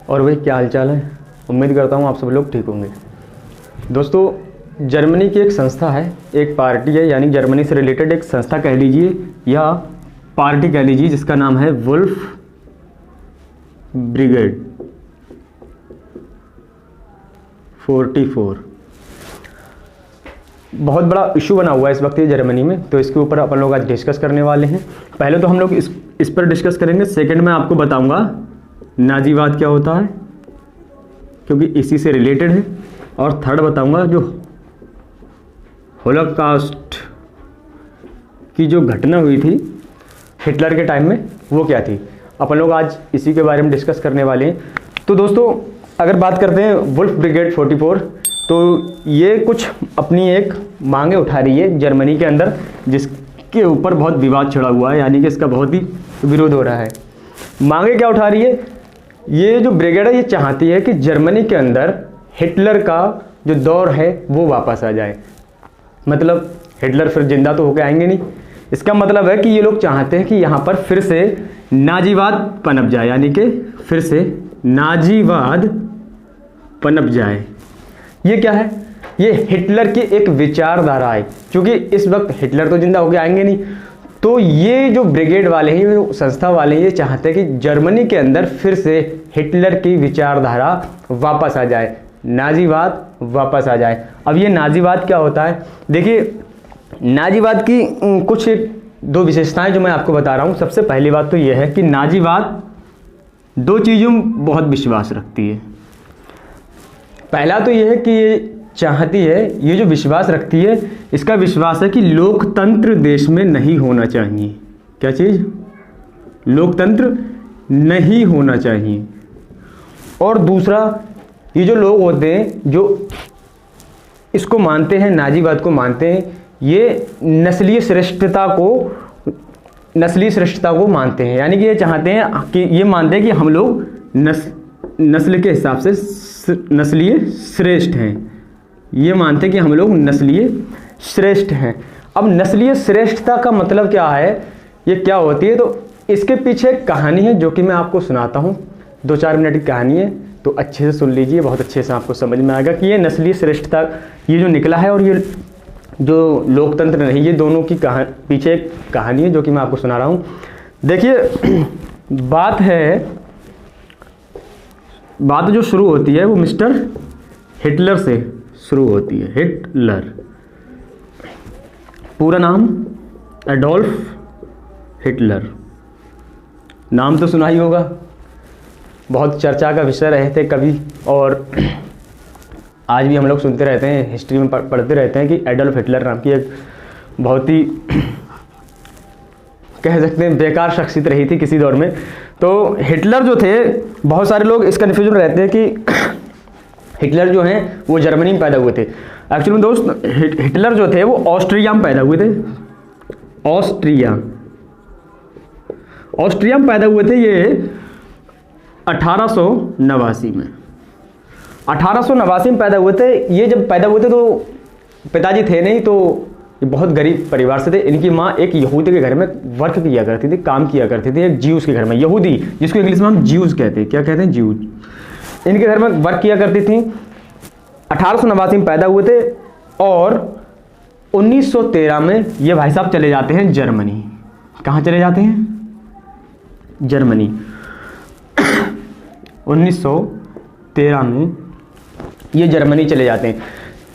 और भाई क्या हालचाल है। उम्मीद करता हूँ आप सब लोग ठीक होंगे। दोस्तों जर्मनी की एक संस्था है, एक पार्टी है, यानी जर्मनी से रिलेटेड एक संस्था कह लीजिए या पार्टी कह लीजिए, जिसका नाम है वुल्फ ब्रिगेड 44। बहुत बड़ा इशू बना हुआ है इस वक्त ये जर्मनी में, तो इसके ऊपर अपन लोग आज डिस्कस करने वाले हैं। पहले तो हम लोग इस पर डिस्कस करेंगे। सेकंड में आपको बताऊंगा नाजीवाद क्या होता है, क्योंकि इसी से रिलेटेड है। और थर्ड बताऊंगा जो होलोकॉस्ट की जो घटना हुई थी हिटलर के टाइम में, वो क्या थी। अपन लोग आज इसी के बारे में डिस्कस करने वाले हैं। तो दोस्तों अगर बात करते हैं वुल्फ ब्रिगेड 44, तो ये कुछ अपनी एक मांगे उठा रही है जर्मनी के अंदर, जिसके ऊपर बहुत विवाद छिड़ा हुआ है, यानी कि इसका बहुत ही विरोध हो रहा है। मांगे क्या उठा रही है, ये जो ब्रिगेड है ये चाहती है कि जर्मनी के अंदर हिटलर का जो दौर है वो वापस आ जाए। मतलब हिटलर फिर जिंदा तो होकर आएंगे नहीं। इसका मतलब है कि ये लोग चाहते हैं कि यहाँ पर फिर से नाजीवाद पनप जाए, यानी कि फिर से नाजीवाद पनप जाए। ये क्या है, ये हिटलर की एक विचारधारा है। क्योंकि इस वक्त हिटलर तो जिंदा होकर आएंगे नहीं, तो ये जो ब्रिगेड वाले हैं, जो संस्था वाले हैं, ये चाहते हैं कि जर्मनी के अंदर फिर से हिटलर की विचारधारा वापस आ जाए, नाजीवाद वापस आ जाए। अब ये नाजीवाद क्या होता है, देखिए नाजीवाद की कुछ दो विशेषताएं जो मैं आपको बता रहा हूँ। सबसे पहली बात तो ये है कि नाजीवाद दो चीज़ों में बहुत विश्वास रखती है। पहला तो ये है कि ये चाहती है, ये जो विश्वास रखती है, इसका विश्वास है कि लोकतंत्र देश में नहीं होना चाहिए। क्या चीज़, लोकतंत्र नहीं होना चाहिए। और दूसरा, ये जो लोग होते हैं जो इसको मानते हैं, नाजीवाद को मानते हैं, ये नस्लीय श्रेष्ठता को मानते हैं। यानी कि ये चाहते हैं कि ये मानते हैं कि हम लोग नस्ल के हिसाब से नस्लीय श्रेष्ठ हैं। ये मानते हैं कि हम लोग नस्लीय श्रेष्ठ हैं। अब नस्लीय श्रेष्ठता का मतलब क्या है, ये क्या होती है, तो इसके पीछे एक कहानी है जो कि मैं आपको सुनाता हूँ। 2-4 मिनट की कहानी है, तो अच्छे से सुन लीजिए, बहुत अच्छे से आपको समझ में आएगा कि ये नस्लीय श्रेष्ठता ये जो निकला है और ये जो लोकतंत्र नहीं, ये दोनों की पीछे एक कहानी है जो कि मैं आपको सुना रहा हूँ। देखिए बात जो शुरू होती है वो मिस्टर हिटलर से शुरू होती है। हिटलर, पूरा नाम एडोल्फ हिटलर, नाम तो सुना ही होगा, बहुत चर्चा का विषय रहे थे कभी, और आज भी हम लोग सुनते रहते हैं, हिस्ट्री में पढ़ते रहते हैं कि एडोल्फ हिटलर नाम की एक बहुत ही कह सकते हैं बेकार शख्सियत रही थी किसी दौर में। तो हिटलर जो थे, बहुत सारे लोग इस कन्फ्यूजन में रहते हैं कि हिटलर जो हैं वो जर्मनी में पैदा हुए थे। एक्चुअली में दोस्त हिटलर जो थे वो ऑस्ट्रिया में पैदा हुए थे। ऑस्ट्रिया में पैदा हुए थे ये 1889 में। 1889 में पैदा हुए थे। ये जब पैदा हुए थे तो पिताजी थे नहीं, तो ये बहुत गरीब परिवार से थे। इनकी माँ एक यहूदी के घर में वर्क किया करती थी, काम किया करती थी, एक ज्यूज के घर में। यहूदी जिसको इंग्लिश में हम ज्यूज कहते हैं, क्या कहते हैं, ज्यूज। इनके घर में वर्क किया करती थी। 1889 में पैदा हुए थे और 1913 में ये भाई साहब चले जाते हैं जर्मनी। कहाँ चले जाते हैं, जर्मनी। 1913 में ये जर्मनी चले जाते हैं।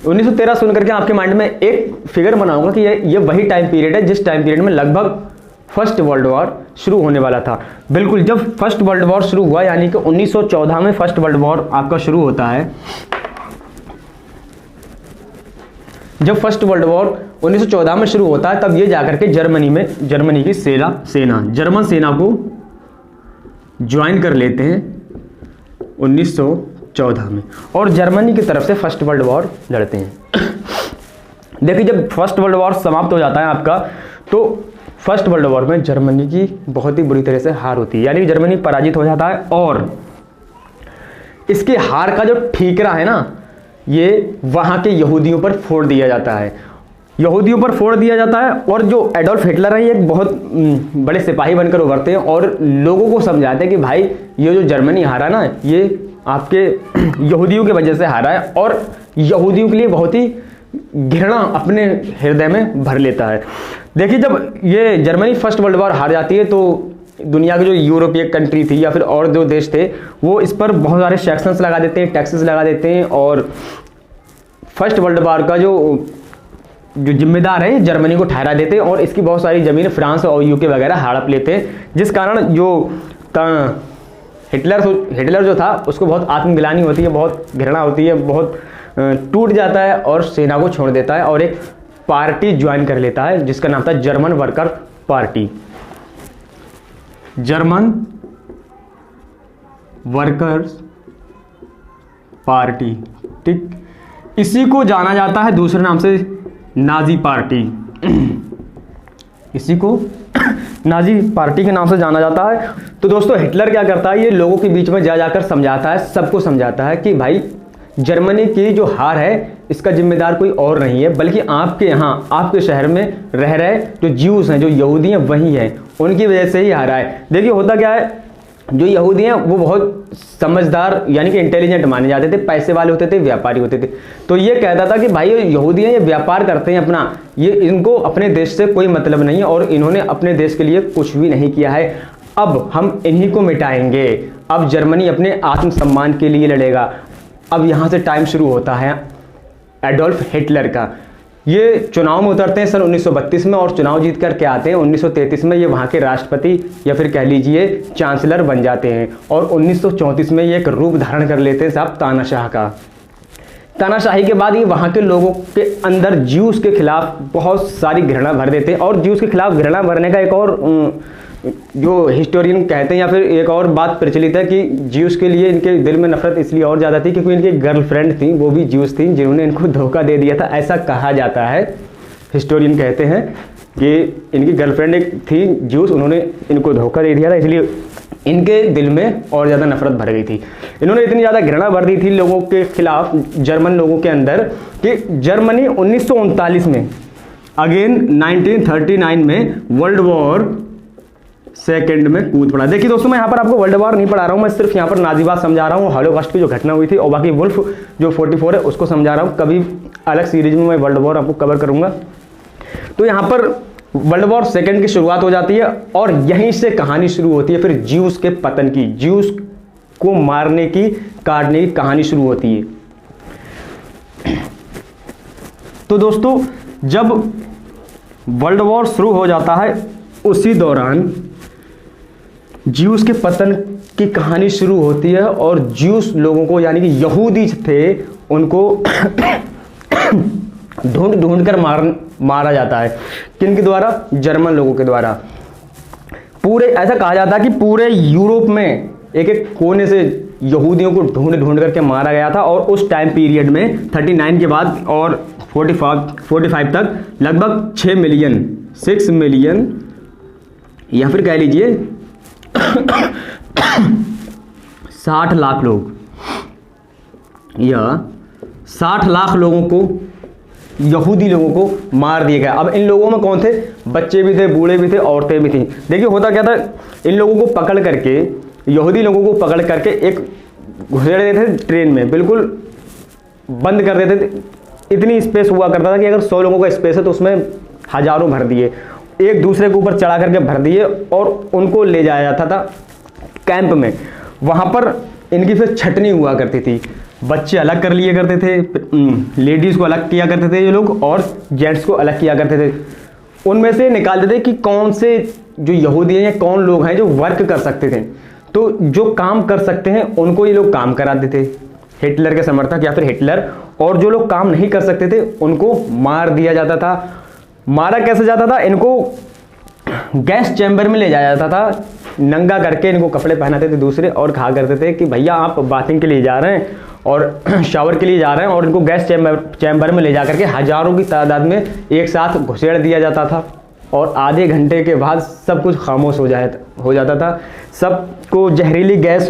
1913 सुन करके आपके माइंड में एक फिगर बनाऊंगा कि ये वही टाइम पीरियड है जिस टाइम पीरियड में लगभग फर्स्ट वर्ल्ड वॉर शुरू होने वाला था। बिल्कुल, जब फर्स्ट वर्ल्ड वॉर शुरू हुआ, यानी कि 1914 में फर्स्ट वर्ल्ड वॉर आपका शुरू होता है। जब फर्स्ट वर्ल्ड वॉर 1914 में शुरू होता है, तब ये जाकर के जर्मनी की जर्मन सेना को ज्वाइन कर लेते हैं 1914 में, और जर्मनी की तरफ से फर्स्ट वर्ल्ड वॉर लड़ते हैं। देखिए जब फर्स्ट वर्ल्ड वॉर समाप्त हो जाता है आपका, तो फर्स्ट वर्ल्ड वॉर में जर्मनी की बहुत ही बुरी तरह से हार होती है, यानी कि जर्मनी पराजित हो जाता है। और इसके हार का जो ठीकरा है ना, ये वहाँ के यहूदियों पर फोड़ दिया जाता है। यहूदियों पर फोड़ दिया जाता है। और जो एडोल्फ हिटलर है ये एक बहुत बड़े सिपाही बनकर उभरते हैं और लोगों को समझाते हैं कि भाई ये जो जर्मनी हारा ना, ये आपके यहूदियों की वजह से हारा है, और यहूदियों के लिए बहुत ही घृणा अपने हृदय में भर लेता है। देखिए, जब ये जर्मनी फर्स्ट वर्ल्ड वॉर हार जाती है तो दुनिया के जो यूरोपीय कंट्री थी या फिर और जो देश थे वो इस पर बहुत सारे सैक्शंस लगा देते हैं, टैक्सेस लगा देते हैं, और फर्स्ट वर्ल्ड वॉर का जो जिम्मेदार है जर्मनी को ठहरा देते हैं, और इसकी बहुत सारी ज़मीन फ्रांस और यूके वगैरह हड़प लेते हैं, जिस कारण जो हिटलर जो था उसको बहुत आत्मग्लानि होती है, बहुत घृणा होती है, बहुत टूट जाता है और सेना को छोड़ देता है और एक पार्टी ज्वाइन कर लेता है जिसका नाम था German worker party, German workers party. ठीक, इसी को जाना जाता है दूसरे नाम से नाजी पार्टी। इसी को नाजी पार्टी के नाम से जाना जाता है। तो दोस्तों, हिटलर क्या करता है, ये लोगों के बीच में जाकर समझाता है, सबको समझाता है कि भाई जर्मनी की जो हार है इसका जिम्मेदार कोई और नहीं है, बल्कि आपके यहाँ, आपके शहर में रह रहे जो ज्यूस हैं, जो यहूदी हैं, वही हैं, उनकी वजह से ही हारा है। देखिए होता क्या है, जो यहूदी हैं वो बहुत समझदार यानी कि इंटेलिजेंट माने जाते थे, पैसे वाले होते थे, व्यापारी होते थे। तो ये कहता था कि भाई यहूदी हैं, ये व्यापार करते हैं अपना, ये इनको अपने देश से कोई मतलब नहीं है और इन्होंने अपने देश के लिए कुछ भी नहीं किया है। अब हम इन्हीं को मिटाएंगे, अब जर्मनी अपने आत्मसम्मान के लिए लड़ेगा। अब यहाँ से टाइम शुरू होता है एडोल्फ हिटलर का। ये चुनाव में उतरते हैं सन 1932 में और चुनाव जीत कर के आते हैं। 1933 में ये वहाँ के राष्ट्रपति या फिर कह लीजिए चांसलर बन जाते हैं और 1934 में ये एक रूप धारण कर लेते हैं साहब तानाशाह का। तानाशाही के बाद ये वहाँ के लोगों के अंदर ज्यूस के खिलाफ बहुत सारी घृणा भर देते हैं। और ज्यूस के खिलाफ घृणा भरने का एक और जो हिस्टोरियन कहते हैं या फिर एक और बात प्रचलित है कि ज्यूस के लिए इनके दिल में नफरत इसलिए और ज़्यादा थी क्योंकि इनकी गर्लफ्रेंड थी, वो भी ज्यूस थी, जिन्होंने इनको धोखा दे दिया था, ऐसा कहा जाता है। हिस्टोरियन कहते हैं कि इनकी गर्लफ्रेंड एक थी ज्यूस, उन्होंने इनको धोखा दे दिया था, इसलिए इनके दिल में और ज़्यादा नफरत भर गई थी। इन्होंने इतनी ज़्यादा घृणा भर दी थी लोगों के खिलाफ, जर्मन लोगों के अंदर, कि जर्मनी 1939 में अगेन 1939 में वर्ल्ड वॉर सेकेंड में कूद पड़ा। देखिए दोस्तों, मैं यहाँ पर आपको वर्ल्ड वॉर नहीं पढ़ा रहा हूँ, मैं सिर्फ यहाँ पर नाजीबात समझा रहा हूँ, हॉलोकॉस्ट की जो घटना हुई थी, और बाकी वुल्फ जो 44 है उसको समझा रहा हूँ। कभी अलग सीरीज में मैं वर्ल्ड वॉर आपको कवर करूँगा। तो यहाँ पर वर्ल्ड वॉर सेकेंड की शुरुआत हो जाती है और यहीं से कहानी शुरू होती है फिर ज्यूस के पतन की, ज्यूस को मारने की, काटने की कहानी शुरू होती है। तो दोस्तों, जब वर्ल्ड वॉर शुरू हो जाता है उसी दौरान ज्यूस के पतन की कहानी शुरू होती है और ज्यूस लोगों को यानी कि यहूदी थे उनको ढूंढ ढूंढ कर मारा जाता है। किन के द्वारा? जर्मन लोगों के द्वारा। पूरे ऐसा कहा जाता है कि पूरे यूरोप में एक एक कोने से यहूदियों को ढूंढ ढूंढ करके मारा गया था। और उस टाइम पीरियड में 39 के बाद और 45 तक लगभग 6 मिलियन या फिर कह लीजिए 60 लाख लोग या 60 लाख लोगों को, यहूदी लोगों को मार दिया गया। अब इन लोगों में कौन थे? बच्चे भी थे, बूढ़े भी थे, औरतें भी थी। देखिए होता क्या था, इन लोगों को पकड़ करके, यहूदी लोगों को पकड़ करके एक घुसेड़ देते थे ट्रेन में, बिल्कुल बंद कर देते थे। इतनी स्पेस हुआ करता था कि अगर 100 लोगों का स्पेस है तो उसमें हजारों भर दिए, एक दूसरे के ऊपर चढ़ा करके भर दिए और उनको ले जाया जाता था कैंप में। वहाँ पर इनकी फिर छटनी हुआ करती थी, बच्चे अलग कर लिए करते थे, लेडीज़ को अलग किया करते थे ये लोग और जेंट्स को अलग किया करते थे। उनमें से निकालते थे कि कौन से जो यहूदी हैं या कौन लोग हैं जो वर्क कर सकते थे। तो जो काम कर सकते हैं उनको ये लोग काम कराते थे, हिटलर के समर्थक या फिर हिटलर। और जो लोग काम नहीं कर सकते थे उनको मार दिया जाता था। मारा कैसे जाता था? इनको गैस चैम्बर में ले जाया जाता था, नंगा करके इनको कपड़े पहनाते थे दूसरे और कहा करते थे कि भैया आप बाथिंग के लिए जा रहे हैं और शावर के लिए जा रहे हैं, और इनको गैस चैम्बर में ले जा करके हजारों की तादाद में एक साथ घुसेड़ दिया जाता था। और आधे घंटे के बाद सब कुछ खामोश हो जाता था। सबको जहरीली गैस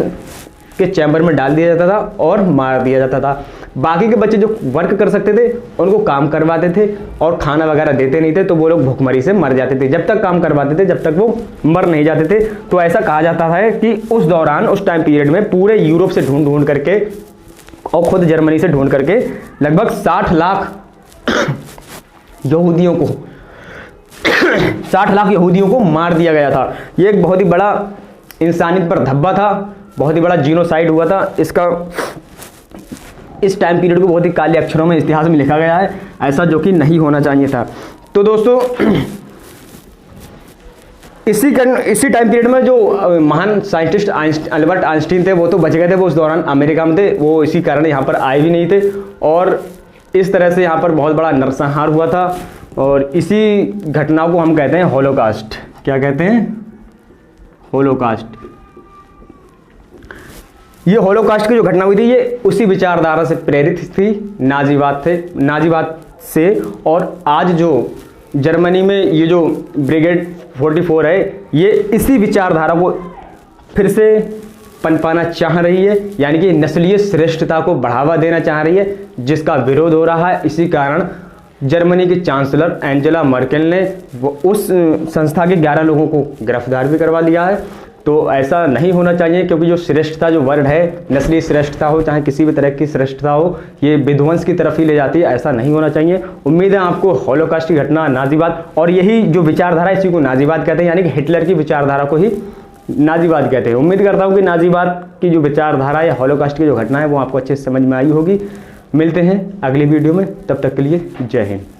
के चैम्बर में डाल दिया जाता था और मार दिया जाता था। बाकी के बच्चे जो वर्क कर सकते थे उनको काम करवाते थे और खाना वगैरह देते नहीं थे, तो वो लोग भूखमरी से मर जाते थे। जब तक काम करवाते थे जब तक वो मर नहीं जाते थे। तो ऐसा कहा जाता है कि उस दौरान, उस टाइम पीरियड में पूरे यूरोप से ढूंढ ढूंढ करके और खुद जर्मनी से ढूंढ करके लगभग 60 लाख यहूदियों को 60 लाख यहूदियों को मार दिया गया था। ये एक बहुत ही बड़ा इंसानियत पर धब्बा था, बहुत ही बड़ा जीनोसाइड हुआ था। इसका इस टाइम पीरियड को बहुत ही काले अक्षरों में इतिहास में लिखा गया है, ऐसा जो कि नहीं होना चाहिए था। तो दोस्तों इसी टाइम पीरियड में जो महान साइंटिस्ट अल्बर्ट आइंस्टीन थे वो तो बच गए थे, वो उस दौरान अमेरिका में थे, वो इसी कारण यहाँ पर आए भी नहीं थे। और इस तरह से यहाँ पर बहुत बड़ा नरसंहार हुआ था और इसी घटना को हम कहते हैं होलोकास्ट। क्या कहते हैं? होलोकास्ट। ये होलोकास्ट की जो घटना हुई थी ये उसी विचारधारा से प्रेरित थी, नाजीवाद से। और आज जो जर्मनी में ये जो ब्रिगेड 44 है ये इसी विचारधारा को फिर से पनपाना चाह रही है, यानी कि नस्लीय श्रेष्ठता को बढ़ावा देना चाह रही है, जिसका विरोध हो रहा है। इसी कारण जर्मनी की चांसलर एंजेला मर्केल ने उस संस्था के 11 लोगों को गिरफ्तार भी करवा लिया है। तो ऐसा नहीं होना चाहिए, क्योंकि जो श्रेष्ठता, जो वर्ड है, नस्लीय श्रेष्ठता हो चाहे किसी भी तरह की श्रेष्ठता हो, ये विध्वंस की तरफ ही ले जाती है। ऐसा नहीं होना चाहिए। उम्मीद है आपको होलोकास्ट की घटना, नाजीवाद, और यही जो विचारधारा इसी को नाजीवाद कहते हैं, यानी कि हिटलर की विचारधारा को ही नाजीवाद कहते हैं। उम्मीद करता हूँ कि नाजीवाद की जो विचारधारा या होलोकास्ट की जो घटना है वो आपको अच्छे से समझ में आई होगी। मिलते हैं अगली वीडियो में, तब तक के लिए जय हिंद।